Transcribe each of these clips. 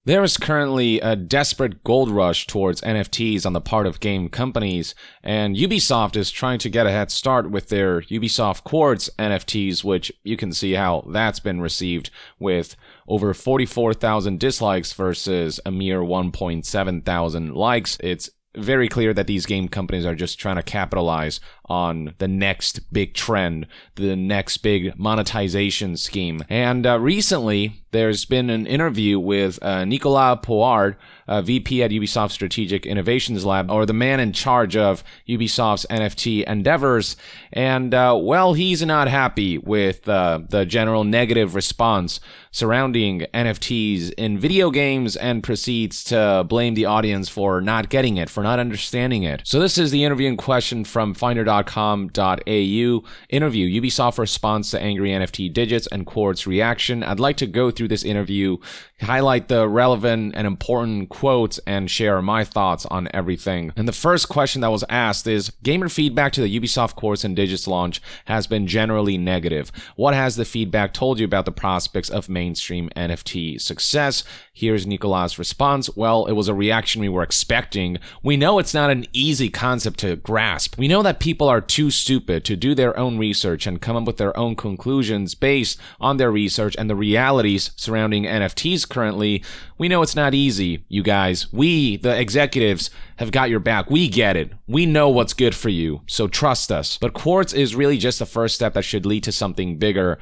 There is currently a desperate gold rush towards NFTs on the part of game companies, and Ubisoft is trying to get a head start with their Ubisoft Quartz NFTs, which you can see how that's been received with over 44,000 dislikes versus a mere 1.7 thousand likes. It's very clear that these game companies are just trying to capitalize on the next big trend, the next big monetization scheme. And recently, there's been an interview with Nicolas Poirard, VP at Ubisoft Strategic Innovations Lab, or the man in charge of Ubisoft's NFT endeavors. And, well, he's not happy with the general negative response surrounding NFTs in video games and proceeds to blame the audience for not getting it, for not understanding it. So this is the interview in question from Finder.com.au. Interview, Ubisoft response to angry NFT digits and Quartz reaction. I'd like to go through this interview, highlight the relevant and important quotes, and share my thoughts on everything. And the first question that was asked is, gamer feedback to the Ubisoft Quartz and Digits launch has been generally negative. What has the feedback told you about the prospects of mainstream NFT success? Here's Nicolas' response. Well, it was a reaction we were expecting. We know it's not an easy concept to grasp. We know that people are too stupid to do their own research and come up with their own conclusions based on their research and the realities surrounding NFTs currently. We know it's not easy, you guys. We, the executives, have got your back. We get it. We know what's good for you, so trust us. But Quartz is really just the first step that should lead to something bigger.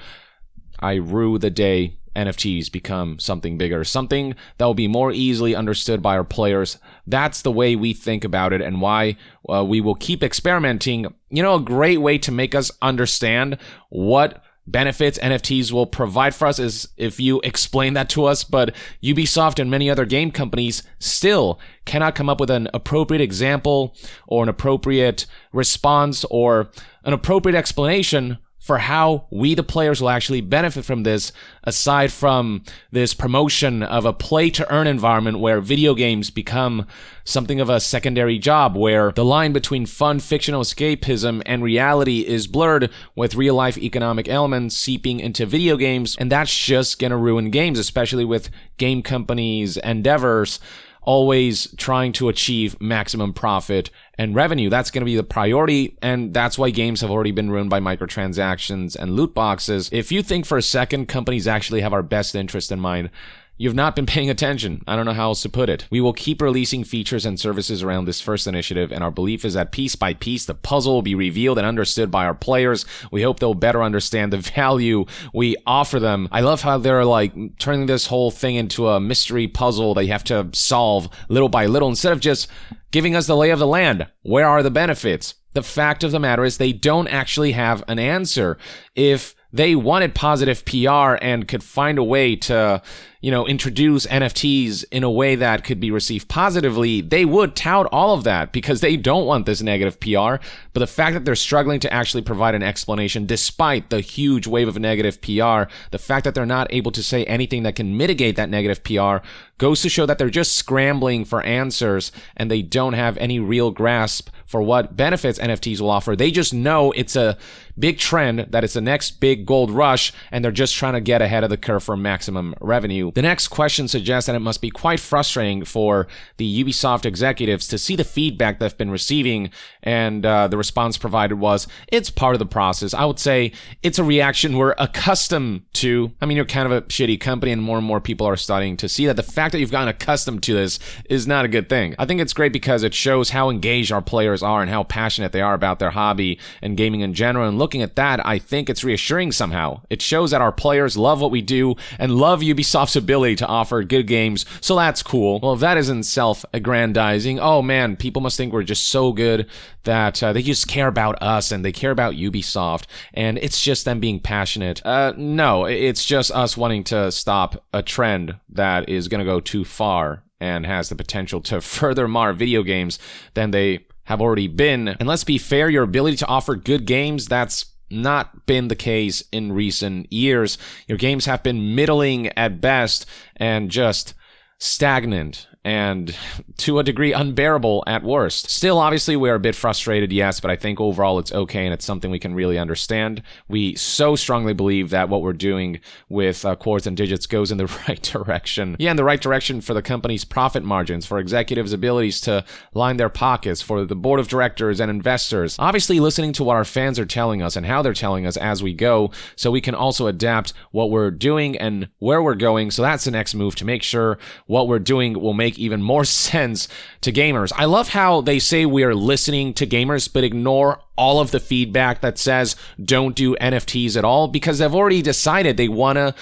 I rue the day NFTs become something bigger, something that will be more easily understood by our players. That's the way we think about it and why we will keep experimenting. You know, a great way to make us understand what benefits NFTs will provide for us is if you explain that to us, but Ubisoft and many other game companies still cannot come up with an appropriate example or an appropriate response or an appropriate explanation for how we, the players, will actually benefit from this, aside from this promotion of a play-to-earn environment where video games become something of a secondary job, where the line between fun fictional escapism and reality is blurred with real-life economic elements seeping into video games, and that's just gonna ruin games, especially with game companies' endeavors always trying to achieve maximum profit and revenue. That's going to be the priority, and that's why games have already been ruined by microtransactions and loot boxes. If you think for a second companies actually have our best interest in mind, you've not been paying attention. I don't know how else to put it. We will keep releasing features and services around this first initiative, and our belief is that piece by piece, the puzzle will be revealed and understood by our players. We hope they'll better understand the value we offer them. I love how they're like turning this whole thing into a mystery puzzle that you have to solve little by little instead of just giving us the lay of the land. Where are the benefits? The fact of the matter is they don't actually have an answer. If they wanted positive PR and could find a way to, introduce NFTs in a way that could be received positively, they would tout all of that because they don't want this negative PR. But the fact that they're struggling to actually provide an explanation despite the huge wave of negative PR, the fact that they're not able to say anything that can mitigate that negative PR goes to show that they're just scrambling for answers and they don't have any real grasp for what benefits NFTs will offer. They just know it's a big trend, that it's the next big gold rush, and they're just trying to get ahead of the curve for maximum revenue. The next question suggests that it must be quite frustrating for the Ubisoft executives to see the feedback they've been receiving, and the response provided was, it's part of the process. I would say it's a reaction we're accustomed to. I mean, you're kind of a shitty company, and more people are starting to see that the fact that you've gotten accustomed to this is not a good thing. I think it's great because it shows how engaged our players are and how passionate they are about their hobby and gaming in general, and looking at that, I think it's reassuring somehow. It shows that our players love what we do and love Ubisoft's ability to offer good games, so that's cool. Well, if that isn't self-aggrandizing, oh man, people must think we're just so good that they just care about us and they care about Ubisoft, and it's just them being passionate. No, it's just us wanting to stop a trend that is going to go too far and has the potential to further mar video games than they have already been. And let's be fair, your ability to offer good games, that's not been the case in recent years. Your games have been middling at best and just stagnant and to a degree unbearable at worst. Still, obviously, we're a bit frustrated, yes, but I think overall it's okay and it's something we can really understand. We so strongly believe that what we're doing with Quartz and Digits goes in the right direction. Yeah, in the right direction for the company's profit margins, for executives' abilities to line their pockets, for the board of directors and investors. Obviously, listening to what our fans are telling us and how they're telling us as we go, so we can also adapt what we're doing and where we're going. So that's the next move, to make sure what we're doing will make even more sense to gamers. I love how they say we are listening to gamers, but ignore all of the feedback that says don't do NFTs at all, because they've already decided they want to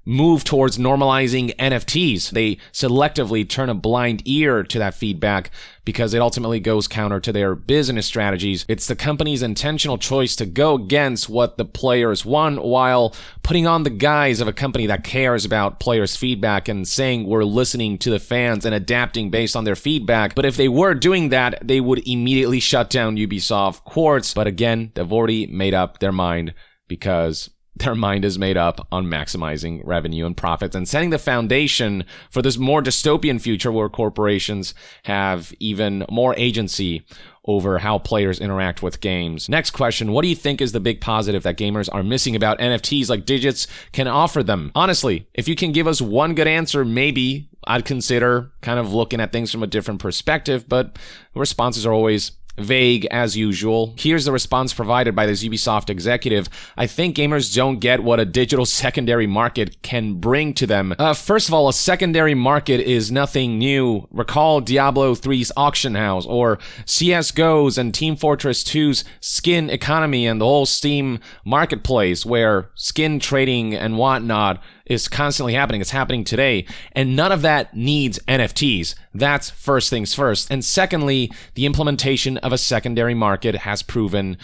move towards normalizing NFTs. They selectively turn a blind ear to that feedback because it ultimately goes counter to their business strategies. It's the company's intentional choice to go against what the players want, while putting on the guise of a company that cares about players' feedback and saying we're listening to the fans and adapting based on their feedback. But if they were doing that, they would immediately shut down Ubisoft Quartz. But again, they've already made up their mind, because their mind is made up on maximizing revenue and profits and setting the foundation for this more dystopian future where corporations have even more agency over how players interact with games. Next question, what do you think is the big positive that gamers are missing about NFTs like Digits can offer them? Honestly, if you can give us one good answer, maybe I'd consider kind of looking at things from a different perspective, but responses are always vague as usual. Here's the response provided by this Ubisoft executive. I think gamers don't get what a digital secondary market can bring to them. First of all, a secondary market is nothing new. Recall Diablo 3's auction house, or CSGO's and Team Fortress 2's skin economy, and the whole Steam marketplace where skin trading and whatnot is constantly happening. It's happening today. And none of that needs NFTs. That's first things first. And secondly, the implementation of a secondary market has proven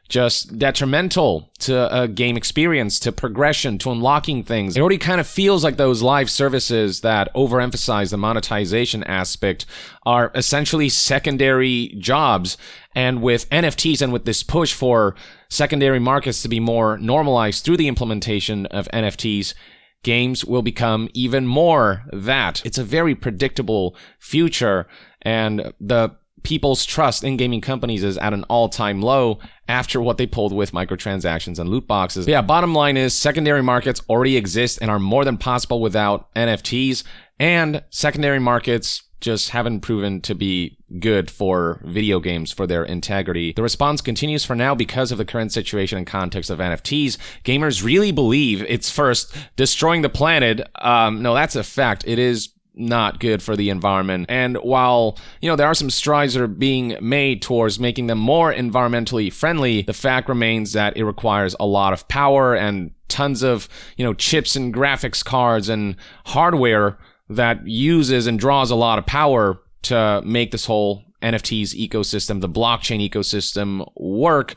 just detrimental to a game experience, to progression, to unlocking things. It already kind of feels like those live services that overemphasize the monetization aspect are essentially secondary jobs. And with NFTs and with this push for secondary markets to be more normalized through the implementation of NFTs, games will become even more that. It's a very predictable future, and the people's trust in gaming companies is at an all-time low after what they pulled with microtransactions and loot boxes. But yeah, bottom line is secondary markets already exist and are more than possible without NFTs, and secondary markets just haven't proven to be good for video games, for their integrity. The response continues for now because of the current situation and context of NFTs. Gamers really believe it's first destroying the planet. No, that's a fact. It is not good for the environment. And while, there are some strides that are being made towards making them more environmentally friendly, the fact remains that it requires a lot of power and tons of, chips and graphics cards and hardware that uses and draws a lot of power to make this whole NFTs ecosystem, the blockchain ecosystem, work.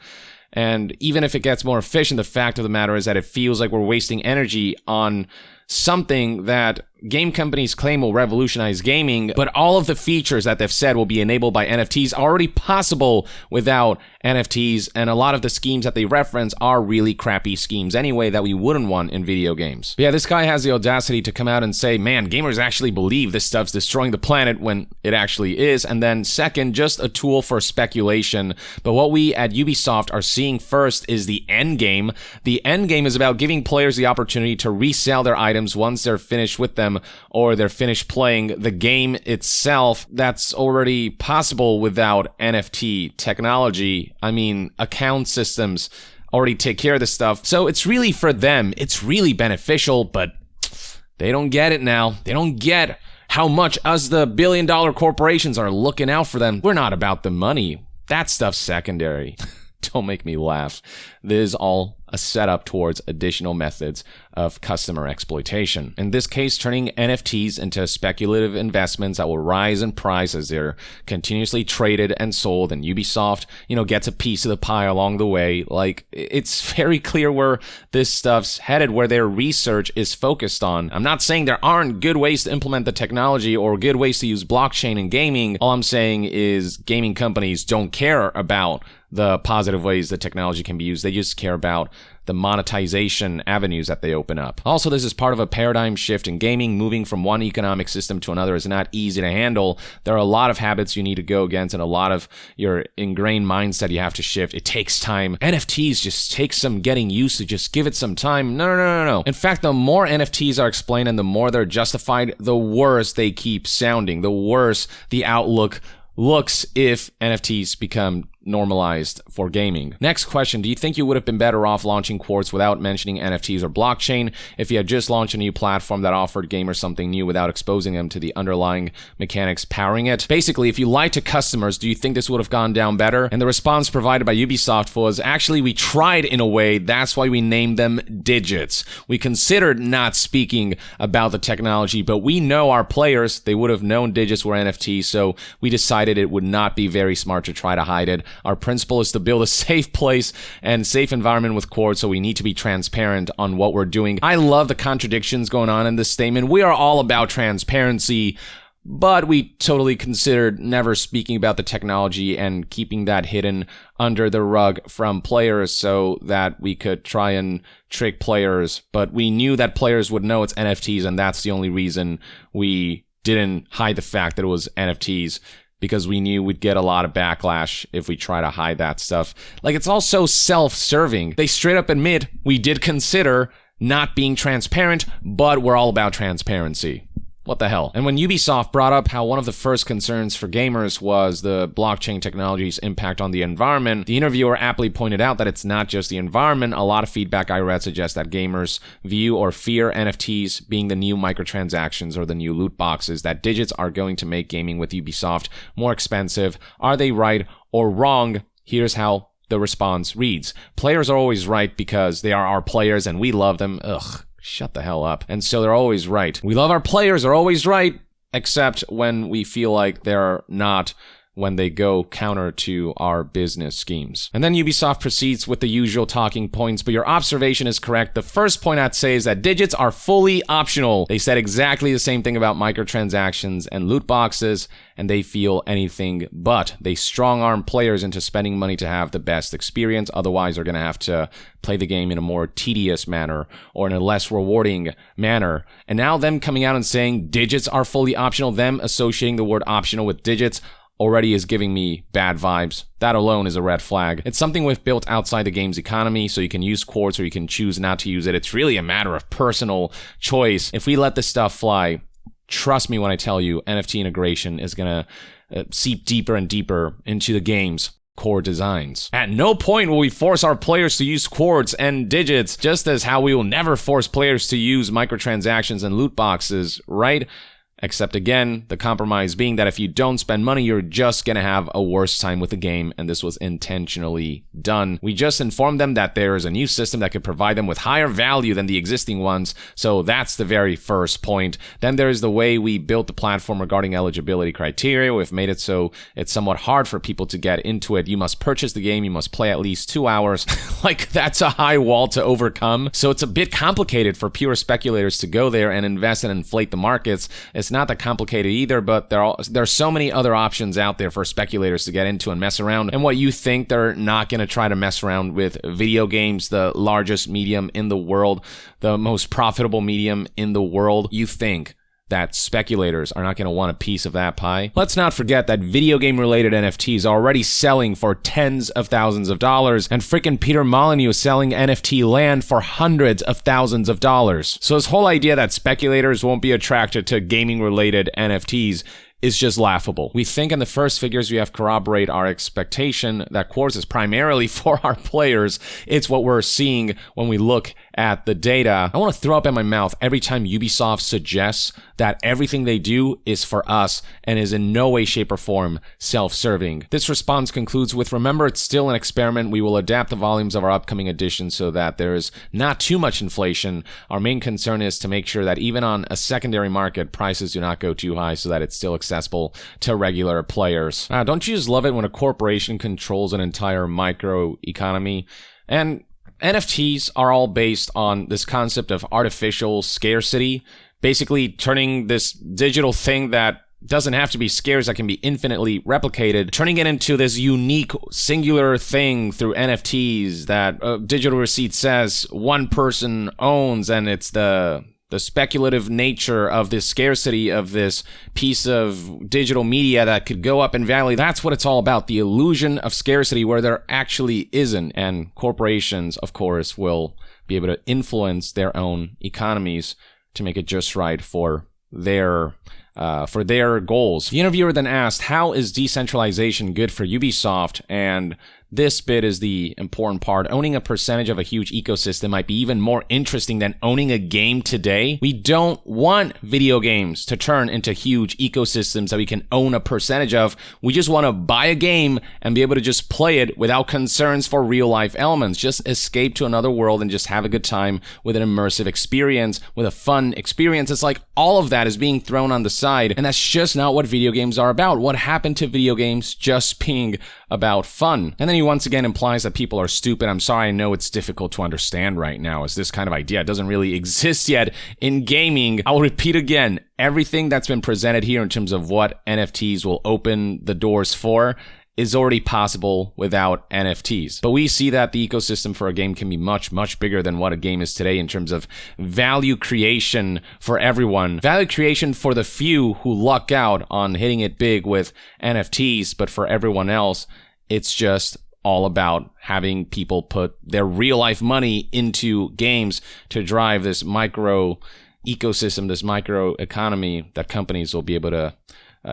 And even if it gets more efficient, the fact of the matter is that it feels like we're wasting energy on something that game companies claim will revolutionize gaming, but all of the features that they've said will be enabled by NFTs are already possible without NFTs, and a lot of the schemes that they reference are really crappy schemes anyway that we wouldn't want in video games. But yeah, this guy has the audacity to come out and say, man, gamers actually believe this stuff's destroying the planet when it actually is, and then second, just a tool for speculation. But what we at Ubisoft are seeing first is the end game. The end game is about giving players the opportunity to resell their items once they're finished with them, or they're finished playing the game itself. That's already possible without NFT technology. I mean, account systems already take care of this stuff. So it's really for them. It's really beneficial, but they don't get it now. They don't get how much us, the billion-dollar corporations, are looking out for them. We're not about the money. That stuff's secondary. Don't make me laugh. This is all a setup towards additional methods of customer exploitation. In this case, turning NFTs into speculative investments that will rise in price as they're continuously traded and sold, and Ubisoft, gets a piece of the pie along the way. Like, it's very clear where this stuff's headed, where their research is focused on. I'm not saying there aren't good ways to implement the technology or good ways to use blockchain in gaming. All I'm saying is gaming companies don't care about the positive ways that technology can be used. They just care about the monetization avenues that they open up. Also, this is part of a paradigm shift in gaming. Moving from one economic system to another is not easy to handle. There are a lot of habits you need to go against and a lot of your ingrained mindset you have to shift. It takes time. NFTs just take some getting used to. Just give it some time. No. In fact, the more NFTs are explained and the more they're justified, the worse they keep sounding, the worse the outlook looks if NFTs become normalized for gaming. Next question, do you think you would have been better off launching Quartz without mentioning NFTs or blockchain if you had just launched a new platform that offered gamers something new without exposing them to the underlying mechanics powering it? Basically, if you lied to customers, do you think this would have gone down better? And the response provided by Ubisoft was, actually, we tried in a way, that's why we named them digits. We considered not speaking about the technology, but we know our players, they would have known digits were NFTs, so we decided it would not be very smart to try to hide it. Our principle is to build a safe place and safe environment with Quartz, so we need to be transparent on what we're doing. I love the contradictions going on in this statement. We are all about transparency, but we totally considered never speaking about the technology and keeping that hidden under the rug from players so that we could try and trick players. But we knew that players would know it's NFTs, and that's the only reason we didn't hide the fact that it was NFTs, because we knew we'd get a lot of backlash if we try to hide that stuff. Like, it's all so self-serving. They straight up admit, we did consider not being transparent, but we're all about transparency. What the hell? And when Ubisoft brought up how one of the first concerns for gamers was the blockchain technology's impact on the environment, the interviewer aptly pointed out that it's not just the environment. A lot of feedback I read suggests that gamers view or fear NFTs being the new microtransactions or the new loot boxes, that digits are going to make gaming with Ubisoft more expensive. Are they right or wrong? Here's how the response reads. Players are always right because they are our players and we love them. Ugh. Shut the hell up. And so they're always right. We love our players, they're always right, except when we feel like they're not, when they go counter to our business schemes. And then Ubisoft proceeds with the usual talking points, but your observation is correct. The first point I'd say is that digits are fully optional. They said exactly the same thing about microtransactions and loot boxes, and they feel anything but. They strong-arm players into spending money to have the best experience. Otherwise, they're going to have to play the game in a more tedious manner or in a less rewarding manner. And now them coming out and saying digits are fully optional, them associating the word optional with digits, already is giving me bad vibes. That alone is a red flag. It's something we've built outside the game's economy, so you can use Quartz or you can choose not to use it. It's really a matter of personal choice. If we let this stuff fly, trust me when I tell you, NFT integration is gonna seep deeper and deeper into the game's core designs. At no point will we force our players to use Quartz and digits, just as how we will never force players to use microtransactions and loot boxes, right? Except again, the compromise being that if you don't spend money, you're just gonna have a worse time with the game, and this was intentionally done. We just informed them that there is a new system that could provide them with higher value than the existing ones, so that's the very first point. Then there's the way we built the platform regarding eligibility criteria. We've made it so it's somewhat hard for people to get into it. You must purchase the game, you must play at least 2 hours. Like, that's a high wall to overcome, so it's a bit complicated for pure speculators to go there and invest and inflate the markets. It's not that complicated either, but there are so many other options out there for speculators to get into and mess around. And what you think they're not going to try to mess around with video games, the largest medium in the world, the most profitable medium in the world, you think that speculators are not going to want a piece of that pie? Let's not forget that video game related NFTs are already selling for tens of thousands of dollars, and frickin' Peter Molyneux is selling NFT land for hundreds of thousands of dollars. So this whole idea that speculators won't be attracted to gaming related NFTs is just laughable. We think in the first figures we have corroborate our expectation that Quartz is primarily for our players. It's what we're seeing when we look at the data. I want to throw up in my mouth every time Ubisoft suggests that everything they do is for us and is in no way, shape, or form self-serving. This response concludes with, remember, it's still an experiment. We will adapt the volumes of our upcoming editions so that there is not too much inflation. Our main concern is to make sure that even on a secondary market, prices do not go too high so that it's still accessible to regular players. Don't you just love it when a corporation controls an entire micro economy? And NFTs are all based on this concept of artificial scarcity, basically turning this digital thing that doesn't have to be scarce, that can be infinitely replicated, turning it into this unique singular thing through NFTs that a digital receipt says one person owns, and it's the speculative nature of this scarcity of this piece of digital media that could go up in value. That's what it's all about, the illusion of scarcity where there actually isn't. And corporations, of course, will be able to influence their own economies to make it just right for their goals. The interviewer then asked, how is decentralization good for Ubisoft? And this bit is the important part. Owning a percentage of a huge ecosystem might be even more interesting than owning a game today. We don't want video games to turn into huge ecosystems that we can own a percentage of. We just want to buy a game and be able to just play it without concerns for real life elements. Just escape to another world and just have a good time with an immersive experience, with a fun experience. It's like all of that is being thrown on the side, and that's just not what video games are about. What happened to video games just being about fun? And then he once again implies that people are stupid. I'm sorry, I know it's difficult to understand right now, as this kind of idea doesn't really exist yet in gaming. I'll repeat again, everything that's been presented here in terms of what NFTs will open the doors for is already possible without NFTs. But we see that the ecosystem for a game can be much, much bigger than what a game is today in terms of value creation for everyone. Value creation for the few who luck out on hitting it big with NFTs, but for everyone else, it's just all about having people put their real life money into games to drive this micro ecosystem, this micro economy that companies will be able to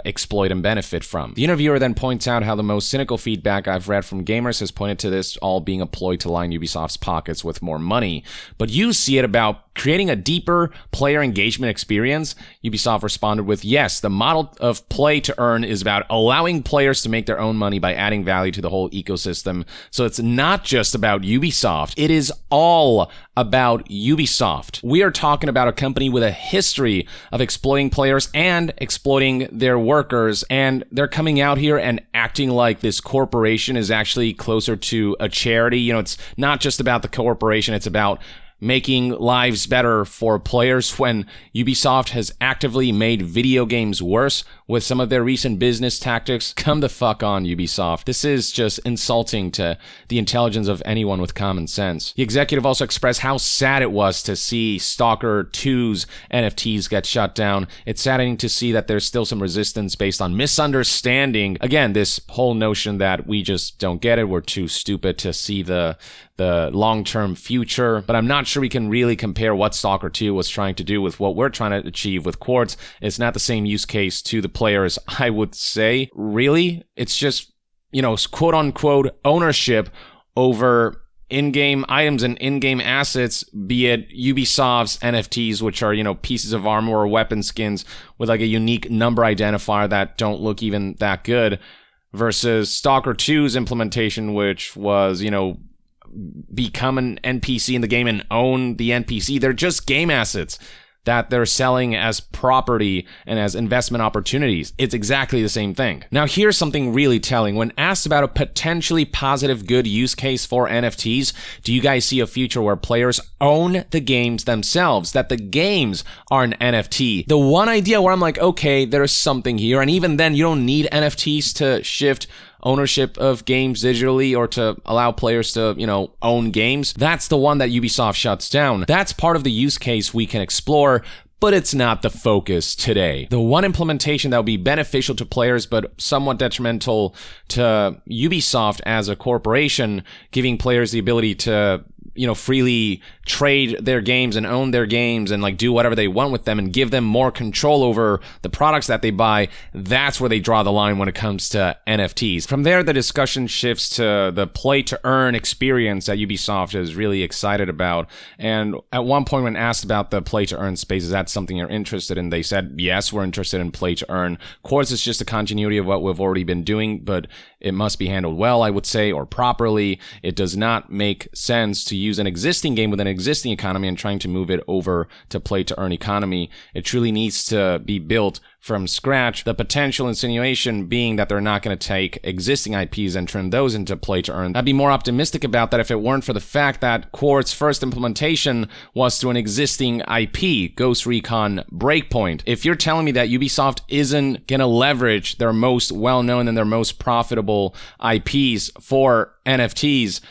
exploit and benefit from. The interviewer then points out how the most cynical feedback I've read from gamers has pointed to this all being a ploy to line Ubisoft's pockets with more money. But you see it about creating a deeper player engagement experience. Ubisoft responded with, yes, the model of play to earn is about allowing players to make their own money by adding value to the whole ecosystem. So it's not just about Ubisoft. It is all about Ubisoft. We are talking about a company with a history of exploiting players and exploiting their workers, and they're coming out here and acting like this corporation is actually closer to a charity. You know, it's not just about the corporation, it's about making lives better for players, when Ubisoft has actively made video games worse with some of their recent business tactics. Come the fuck on, Ubisoft. This is just insulting to the intelligence of anyone with common sense. The executive also expressed how sad it was to see Stalker 2's NFTs get shut down. It's saddening to see that there's still some resistance based on misunderstanding. Again, this whole notion that we just don't get it, we're too stupid to see the long-term future. But I'm not sure we can really compare what Stalker 2 was trying to do with what we're trying to achieve with Quartz. It's not the same use case to the players, I would say. Really, it's just, you know, quote-unquote ownership over in-game items and in-game assets, be it Ubisoft's NFTs, which are, you know, pieces of armor or weapon skins with like a unique number identifier that don't look even that good, versus Stalker 2's implementation, which was, you know, become an NPC in the game and own the NPC. They're just game assets that they're selling as property and as investment opportunities. It's exactly the same thing. Now, here's something really telling. When asked about a potentially positive good use case for NFTs, do you guys see a future where players own the games themselves, that the games are an NFT? The one idea where I'm like, okay, there's something here, and even then, you don't need NFTs to shift ownership of games digitally or to allow players to, you know, own games. That's the one that Ubisoft shuts down. That's part of the use case we can explore, but it's not the focus today. The one implementation that would be beneficial to players but somewhat detrimental to Ubisoft as a corporation, giving players the ability to, you know, freely trade their games and own their games and like do whatever they want with them and give them more control over the products that they buy. That's where they draw the line when it comes to NFTs. From there, the discussion shifts to the play to earn experience that Ubisoft is really excited about. And at one point when asked about the play to earn space, is that something you're interested in? They said, yes, we're interested in play to earn. Of course, it's just a continuity of what we've already been doing, but it must be handled well, I would say, or properly. It does not make sense to to use an existing game with an existing economy and trying to move it over to play-to-earn economy. It truly needs to be built from scratch. The potential insinuation being that they're not going to take existing IPs and turn those into play-to-earn. I'd be more optimistic about that if it weren't for the fact that Quartz' first implementation was through an existing IP, Ghost Recon Breakpoint. If you're telling me that Ubisoft isn't going to leverage their most well-known and their most profitable IPs for NFTs,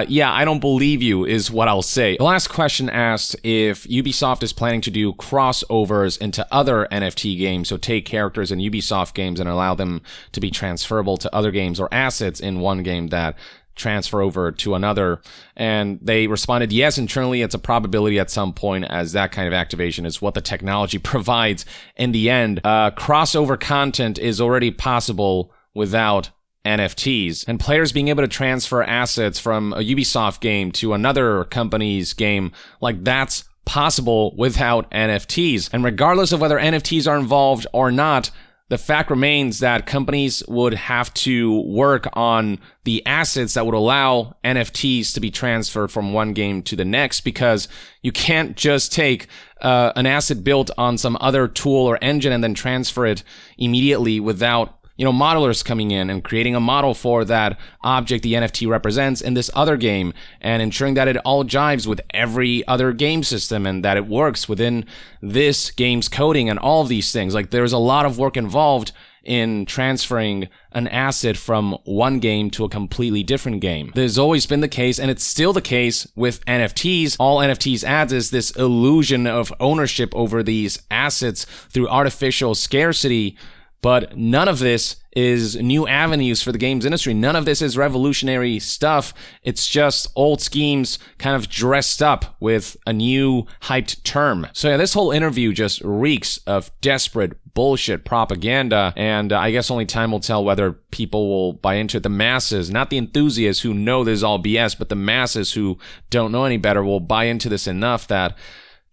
yeah, I don't believe you is what I'll say. The last question asked if Ubisoft is planning to do crossovers into other NFT games, so take characters in Ubisoft games and allow them to be transferable to other games or assets in one game that transfer over to another. And they responded, yes, internally it's a probability at some point, as that kind of activation is what the technology provides in the end. Crossover content is already possible without NFTs, and players being able to transfer assets from a Ubisoft game to another company's game, like that's possible without NFTs. And regardless of whether NFTs are involved or not, the fact remains that companies would have to work on the assets that would allow NFTs to be transferred from one game to the next, because you can't just take an asset built on some other tool or engine and then transfer it immediately without modelers coming in and creating a model for that object the NFT represents in this other game and ensuring that it all jives with every other game system and that it works within this game's coding and all of these things. Like, there's a lot of work involved in transferring an asset from one game to a completely different game. There's always been the case, and it's still the case with NFTs. All NFTs adds is this illusion of ownership over these assets through artificial scarcity. But none of this is new avenues for the games industry. None of this is revolutionary stuff. It's just old schemes kind of dressed up with a new hyped term. So yeah, this whole interview just reeks of desperate bullshit propaganda, and I guess only time will tell whether people will buy into it. The masses, not the enthusiasts who know this is all BS, but the masses who don't know any better will buy into this enough that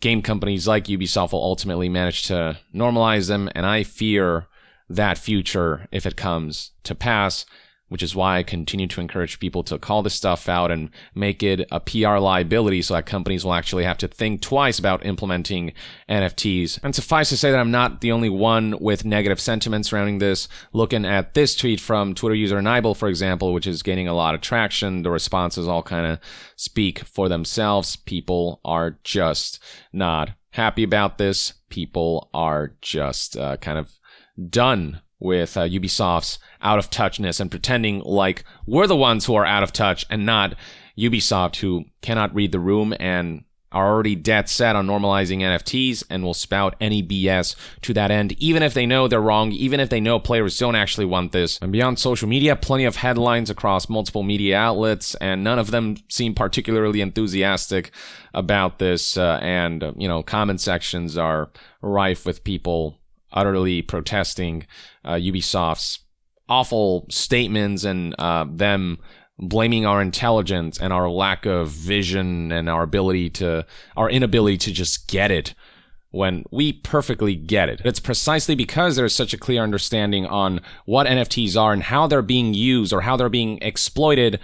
game companies like Ubisoft will ultimately manage to normalize them, and I fear that future if it comes to pass, which is why I continue to encourage people to call this stuff out and make it a PR liability so that companies will actually have to think twice about implementing NFTs. And suffice to say that I'm not the only one with negative sentiment surrounding this. Looking at this tweet from Twitter user Nibel, for example, which is gaining a lot of traction, the responses all kind of speak for themselves. People are just not happy about this. People are just kind of done with Ubisoft's out of touchness and pretending like we're the ones who are out of touch and not Ubisoft, who cannot read the room and are already dead set on normalizing NFTs and will spout any BS to that end, even if they know they're wrong, even if they know players don't actually want this. And beyond social media, plenty of headlines across multiple media outlets, and none of them seem particularly enthusiastic about this. And comment sections are rife with people utterly protesting Ubisoft's awful statements and them blaming our intelligence and our lack of vision and our inability to just get it when we perfectly get it. It's precisely because there's such a clear understanding on what NFTs are and how they're being used or how they're being exploited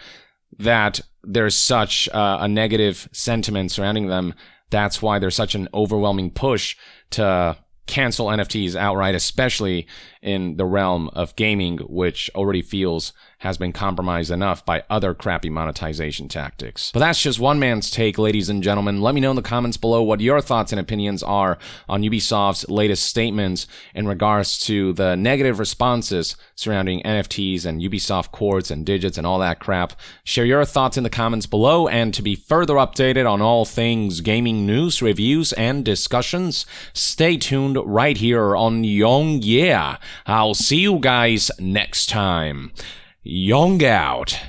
that there's such a negative sentiment surrounding them. That's why there's such an overwhelming push to cancel NFTs outright, especially in the realm of gaming, which already feels has been compromised enough by other crappy monetization tactics. But that's just one man's take, ladies and gentlemen. Let me know in the comments below what your thoughts and opinions are on Ubisoft's latest statements in regards to the negative responses surrounding NFTs and Ubisoft Quartz and Digits and all that crap. Share your thoughts in the comments below, and to be further updated on all things gaming news, reviews, and discussions, stay tuned right here on Young Yeah. I'll see you guys next time. Young out.